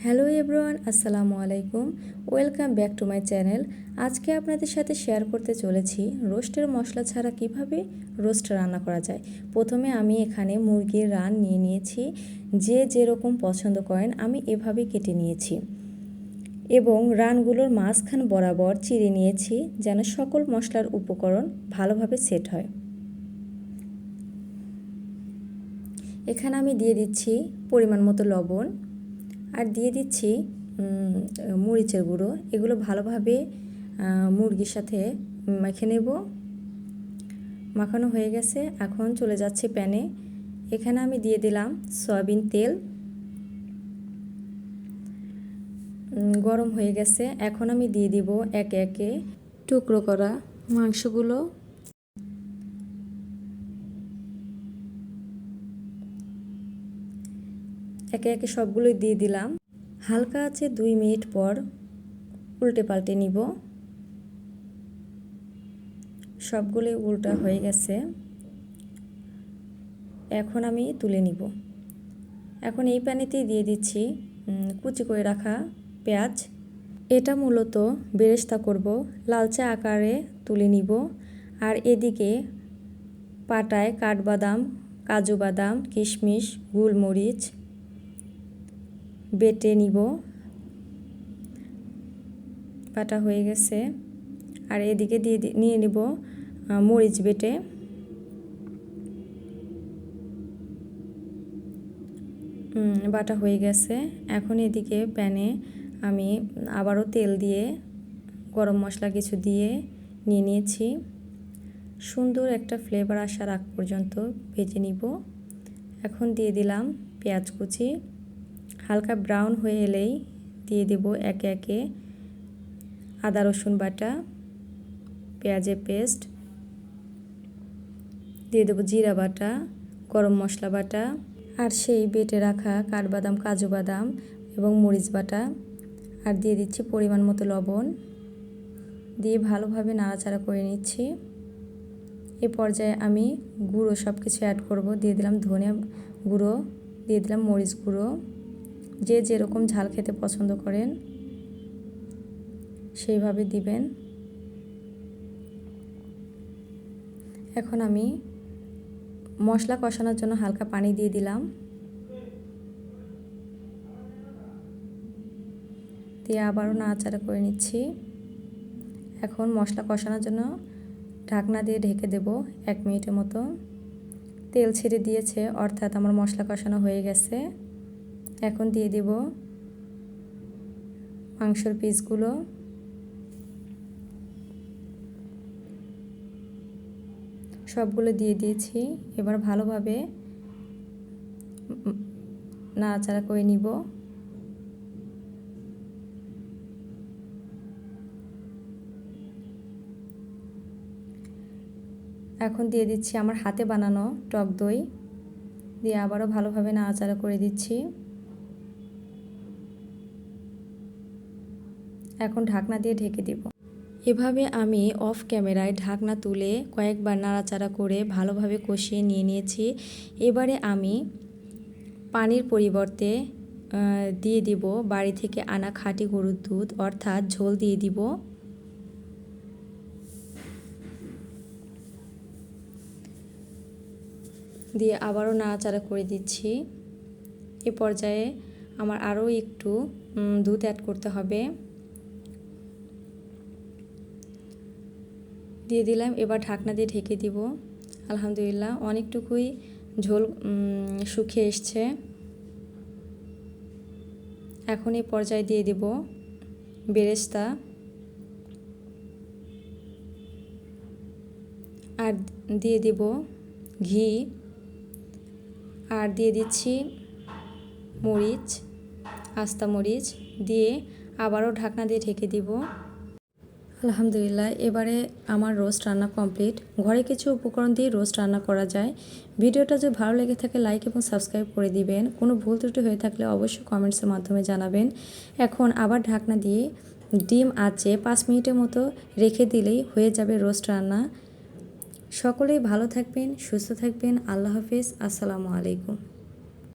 Hello everyone, আসসালামু আলাইকুম। Welcome back to my channel. আজকে আপনাদের সাথে শেয়ার করতে চলেছি রোস্টের মশলা ছাড়া কিভাবে রোস্ট রান্না করা যায়। প্রথমে আমি এখানে মুরগির রান নিয়ে নিয়েছি। যে যেরকম পছন্দ করেন আমি এভাবে কেটে নিয়েছি এবং রানগুলোর মাঝখান বরাবর চিড়ে নিয়েছি যেন সকল মশলার উপকরণ ভালোভাবে সেট হয়। এখানে আমি দিয়ে দিচ্ছি পরিমাণ মতো লবণ আর দিয়ে দিচ্ছি মরিচের গুঁড়ো। এগুলো ভালোভাবে মুরগির সাথে মেখে নেব। মাখানো হয়ে গেছে, এখন চলে যাচ্ছে প্যানে। এখানে আমি দিয়ে দিলাম সয়াবিন তেল। গরম হয়ে গেছে, এখন আমি দিয়ে দিব একে একে টুকরো করা মাংসগুলো। একে একে সবগুলোই দিয়ে দিলাম। হালকা আছে 2 মিনিট পর উল্টে পাল্টে নিব। সবগুলোই উল্টা হয়ে গেছে, এখন আমি তুলে নিব। এখন এই প্যানেতেই দিয়ে দিচ্ছি কুচি করে রাখা পেঁয়াজ। এটা মূলত বেরেস্তা করব, লালচে আকারে তুলে নিব। আর এদিকে পাটায় কাঠবাদাম, কাজু বাদাম, কিশমিশ, গোলমরিচ বেটে নিব। বাটা হয়ে গেছে, আর এদিকে নিয়ে নিব মরিচ বেটে। বাটা হয়ে গেছে, এখন এদিকে প্যানে আমি আবারও তেল দিয়ে গরম মশলা কিছু দিয়ে নিয়ে নিয়েছি। সুন্দর একটা ফ্লেভার আসার আগ পর্যন্ত ভেজে নিব। এখন দিয়ে দিলাম পেঁয়াজ কুচি। হালকা ব্রাউন হয়ে এলেই দিয়ে দেব একে একে আদা রসুন বাটা, পেঁয়াজের পেস্ট, দিয়ে দেবো জিরা বাটা, গরম মশলা বাটা আর সেই বেটে রাখা কাঠবাদাম, কাজু বাদাম এবং মরিচ বাটা। আর দিয়ে দিচ্ছি পরিমাণ মতো লবণ, দিয়ে ভালোভাবে নাড়াচাড়া করে নিচ্ছি। এ পর্যায়ে আমি গুঁড়ো সব কিছু অ্যাড করব। দিয়ে দিলাম ধনে গুঁড়ো, দিয়ে দিলাম মরিচ গুঁড়ো। যে যেরকম ঝাল খেতে পছন্দ করেন সেইভাবে দিবেন। এখন আমি মশলা কষানোর জন্য হালকা পানি দিয়ে দিলাম, দিয়ে আবারও নাড়াচাড়া করে নিচ্ছি। এখন মশলা কষানোর জন্য ঢাকনা দিয়ে ঢেকে দেব 1 মিনিটের মতো। তেল ছেড়ে দিয়েছে, অর্থাৎ আমার মশলা কষানো হয়ে গেছে। এখন দিয়ে দেব মাংসের পিসগুলো। সবগুলো দিয়ে দিয়েছি, এবার ভালোভাবে নাড়াচাড়া করে নিব। এখন দিয়ে দিচ্ছি আমার হাতে বানানো টক দই, দিয়ে আবারও ভালোভাবে নাড়াচাড়া করে দিচ্ছি। এখন ঢাকনা দিয়ে ঢেকে দিব। এভাবে আমি অফ ক্যামেরায় ঢাকনা তুলে কয়েকবার নাড়াচাড়া করে ভালোভাবে কষিয়ে নিয়ে নিয়েছি। এবারে আমি পানির পরিবর্তে দিয়ে দিব বাড়ি থেকে আনা খাঁটি গরুর দুধ, অর্থাৎ ঝোল দিয়ে দিব। দিয়ে আবারও নাড়াচাড়া করে দিচ্ছি। এ পর্যায়ে আমার আরও একটু দুধ অ্যাড করতে হবে। দিয়ে দিলাম, এবার ঢাকনা দিয়ে ঢেকে দিব। আলহামদুলিল্লাহ অনেকটুকুই ঝোল শুকিয়ে এসছে। এখন এই পর্যায়ে দিয়ে দেব বেরেস্তা আর দিয়ে দেব ঘি আর দিয়ে দিচ্ছি মরিচ, আস্তা মরিচ, দিয়ে আবারও ঢাকনা দিয়ে ঢেকে দিব। আলহামদুলিল্লাহ এবারে আমার রোস্ট রান্না কমপ্লিট। ঘরে কিছু উপকরণ দিয়ে রোস্ট রান্না করা যায়। ভিডিওটা যদি ভালো লেগে থাকে লাইক এবং সাবস্ক্রাইব করে দিবেন। কোনো ভুল ত্রুটি হয়ে থাকলে অবশ্যই কমেন্টসের মাধ্যমে জানাবেন। এখন আবার ঢাকনা দিয়ে ডিম আঁচে 5 মিনিটের মতো রেখে দিলেই হয়ে যাবে রোস্ট রান্না। সকলেই ভালো থাকবেন, সুস্থ থাকবেন। আল্লাহ হাফেজ, আসসালামু আলাইকুম।